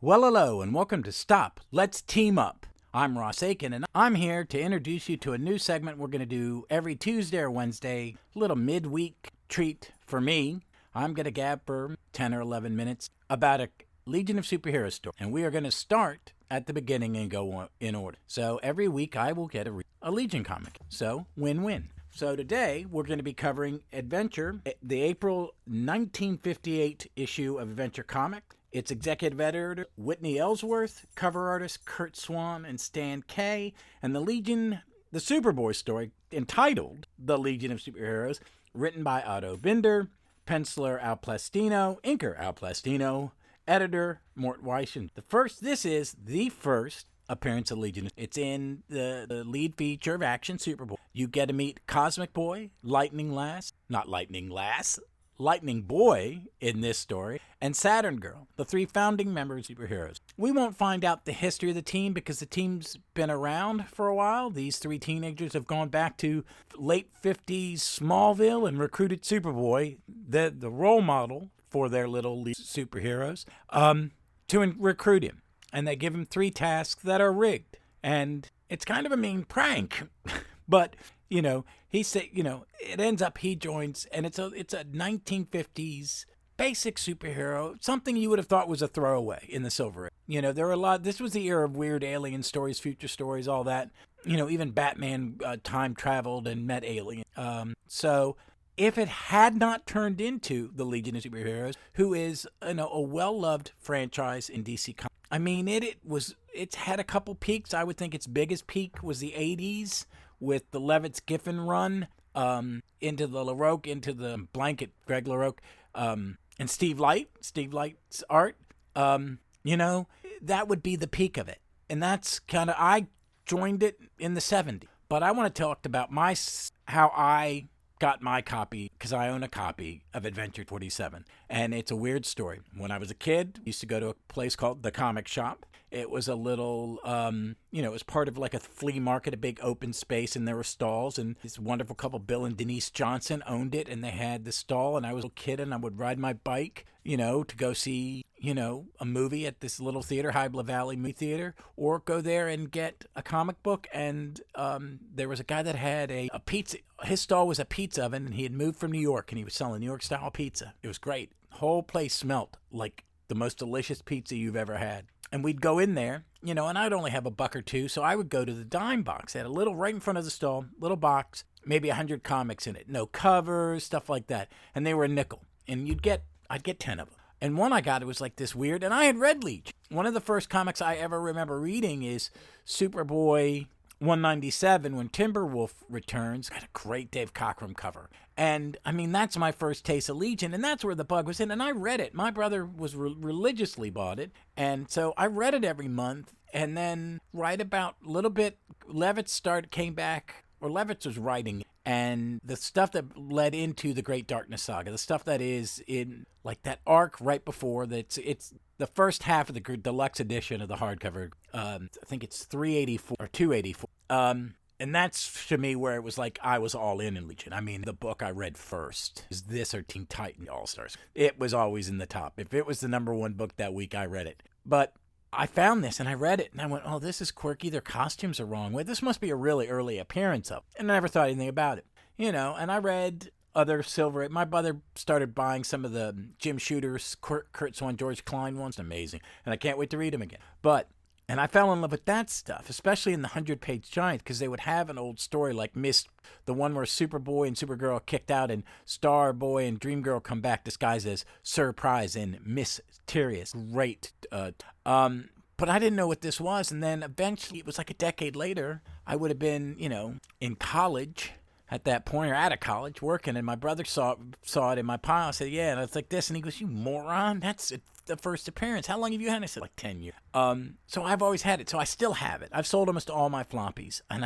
Well, hello, and welcome to Stop, Let's Team Up. I'm Ross Aiken, and I'm here to introduce you to a new segment we're going to do every Tuesday or Wednesday, a little midweek treat for me. I'm going to gab for 10 or 11 minutes about a Legion of Superheroes story, and we are going to start at the beginning and go in order. So every week I will get a Legion comic, so win-win. So today we're going to be covering Adventure, the April 1958 issue of Adventure Comic. Its executive editor, Whitney Ellsworth, cover artist Kurt Swan and Stan Kay, and the Superboy story entitled The Legion of Superheroes, written by Otto Binder, penciler Al Plastino, inker Al Plastino, editor Mort Weiss. This is the first appearance of Legion. It's in the lead feature of Action Superboy. You get to meet Cosmic Boy, Lightning Boy in this story, and Saturn Girl, the three founding members of superheroes. We won't find out the history of the team because the team's been around for a while. These three teenagers have gone back to late 50s Smallville and recruited Superboy, the role model for their little superheroes, to recruit him. And they give him three tasks that are rigged. And it's kind of a mean prank, but it ends up he joins, and it's a 1950s basic superhero, something you would have thought was a throwaway in the Silver Age. There were this was the era of weird alien stories, future stories, all that. Even Batman time traveled and met aliens. So if it had not turned into the Legion of Superheroes, who is a well-loved franchise in DC Comics, I mean, it's had a couple peaks. I would think its biggest peak was the 80s with the Levitz Giffen run, into the LaRocque, into the blanket, Greg LaRocque, and Steve Light's art. That would be the peak of it. And that's I joined it in the 70s. But I want to talk about how I got my copy, because I own a copy of Adventure 47. And it's a weird story. When I was a kid, I used to go to a place called The Comic Shop. It was a little, it was part of like a flea market, a big open space, and there were stalls. And this wonderful couple, Bill and Denise Johnson, owned it, and they had the stall. And I was a kid, and I would ride my bike, to go see, a movie at this little theater, Hybla Valley Movie Theater, or go there and get a comic book. And there was a guy that had a pizza. His stall was a pizza oven, and he had moved from New York, and he was selling New York style pizza. It was great. The whole place smelt like the most delicious pizza you've ever had. And we'd go in there, and I'd only have a buck or two, so I would go to the dime box. They had a little, right in front of the stall, little box, maybe 100 comics in it. No covers, stuff like that. And they were a nickel. And I'd get 10 of them. And one I got, it was like this weird, and I had read Legion. One of the first comics I ever remember reading is Superboy 197, when Timberwolf returns. Got a great Dave Cockrum cover. And, I mean, that's my first taste of Legion, and that's where the bug was in. And I read it. My brother was religiously bought it, and so I read it every month. And then right about a little bit, Levitz came back, or Levitz was writing, and the stuff that led into the Great Darkness Saga, the stuff that is in, like, that arc right before, it's the first half of the deluxe edition of the hardcover. I think it's 384 or 284. And that's, to me, where it was like I was all in Legion. I mean, the book I read first is this or Teen Titan All-Stars. It was always in the top. If it was the number one book that week, I read it. But I found this, and I read it, and I went, oh, this is quirky. Their costumes are wrong. Wait, this must be a really early appearance of it. And I never thought anything about it. And I read other Silver Age. My brother started buying some of the Jim Shooter's, Kurt Swan, George Klein ones. Amazing. And I can't wait to read them again. And I fell in love with that stuff, especially in the 100-page Giant, because they would have an old story like the one where Superboy and Supergirl are kicked out, and Starboy and Dreamgirl come back disguised as Surprise and Mysterious. Great. But I didn't know what this was, and then eventually, it was like a decade later, I would have been, in college at that point, or out of college, working, and my brother saw it in my pile. I said, yeah, and it's like this, and he goes, you moron, that's the first appearance. How long have you had it? I said, like 10 years. So I've always had it, so I still have it. I've sold almost all my floppies, and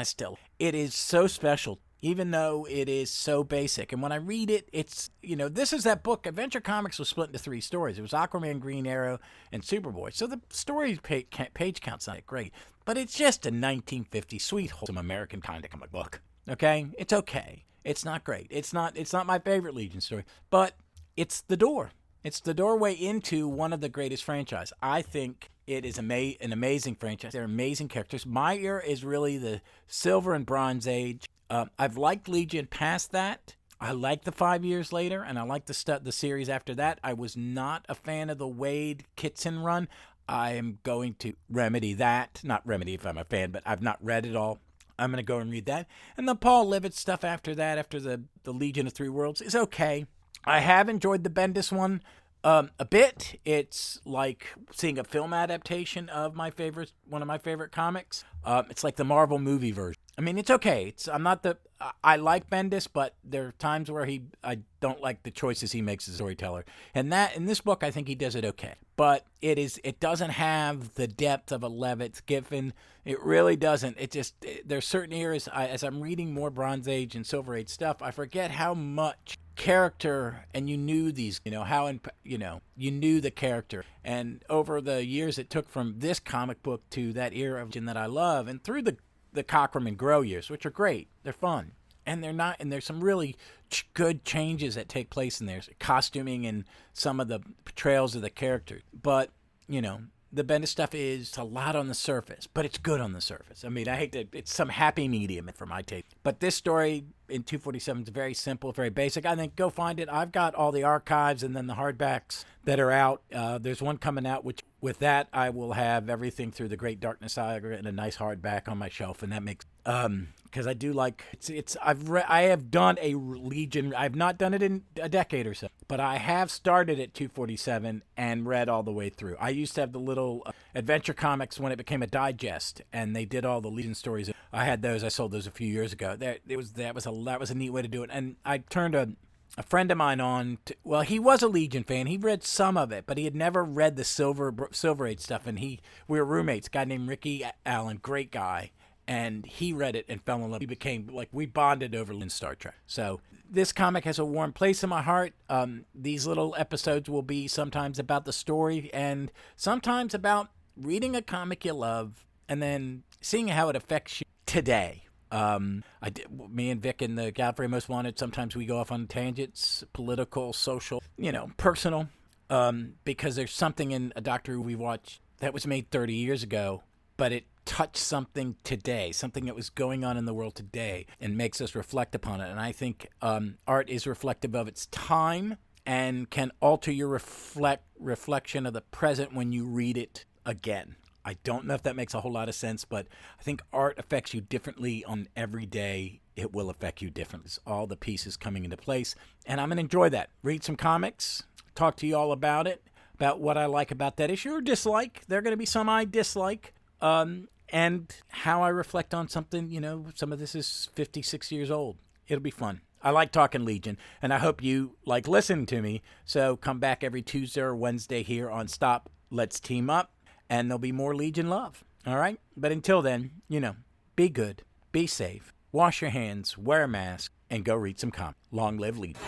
it is so special, even though it is so basic. And when I read it, it's, this is that book. Adventure Comics was split into 3 stories. It was Aquaman, Green Arrow, and Superboy. So the story page count's not great, but it's just a 1950 sweet, wholesome American kind of comic book. Okay? It's okay. It's not great. It's not my favorite Legion story, but it's the door. It's the doorway into one of the greatest franchises. I think it is an amazing franchise. They're amazing characters. My era is really the Silver and Bronze Age. I've liked Legion past that. I like the 5 years later, and I like the series after that. I was not a fan of the Wade Kitson run. I am going to remedy that. Not remedy if I'm a fan, but I've not read it all. I'm going to go and read that. And the Paul Levitt stuff after that, after the Legion of Three Worlds, is okay. I have enjoyed the Bendis one a bit. It's like seeing a film adaptation of one of my favorite comics. It's like the Marvel movie version. I mean, it's okay. I like Bendis, but there are times where I don't like the choices he makes as a storyteller. And in this book, I think he does it okay. But it doesn't have the depth of a Levitt Giffen. It really doesn't. There's certain eras, as I'm reading more Bronze Age and Silver Age stuff, I forget how much character, and you knew you knew the character. And over the years it took from this comic book to that era of that I love, and through the Cockrum and Grow years, which are great. They're fun. And there's some really good changes that take place in there. Costuming and some of the portrayals of the characters. But, the Bendis stuff is a lot on the surface, but it's good on the surface. I mean, it's some happy medium for my taste. But this story in 247 is very simple, very basic. I think go find it. I've got all the archives and then the hardbacks that are out. There's one coming out, which with that, I will have everything through the Great Darkness Saga and a nice hardback on my shelf, and that makes because I do like I have done a Legion. I've not done it in a decade or so, but I have started at 247 and read all the way through. I used to have the little adventure comics when it became a digest, and they did all the Legion stories. I had those. I sold those a few years ago. That was a neat way to do it, and I turned a friend of mine on to, well, he was a Legion fan. He read some of it, but he had never read the Silver Age stuff, and we were roommates. A guy named Ricky Allen, great guy, and he read it and fell in love. He became, we bonded over Star Trek. So this comic has a warm place in my heart. These little episodes will be sometimes about the story and sometimes about reading a comic you love and then seeing how it affects you today. Me and Vic in the Gallery Most Wanted, sometimes we go off on tangents, political, social, personal, because there's something in a Doctor Who we watched that was made 30 years ago, but it touched something today, something that was going on in the world today, and makes us reflect upon it. And I think art is reflective of its time and can alter your reflection of the present when you read it again. I don't know if that makes a whole lot of sense, but I think art affects you differently on every day. It will affect you differently. It's all the pieces coming into place, and I'm going to enjoy that. Read some comics, talk to you all about it, about what I like about that issue or dislike. There are going to be some I dislike, and how I reflect on something. Some of this is 56 years old. It'll be fun. I like talking Legion, and I hope you like listening to me. So come back every Tuesday or Wednesday here on Stop Let's Team Up. And there'll be more Legion love, all right? But until then, be good, be safe, wash your hands, wear a mask, and go read some comics. Long live Legion.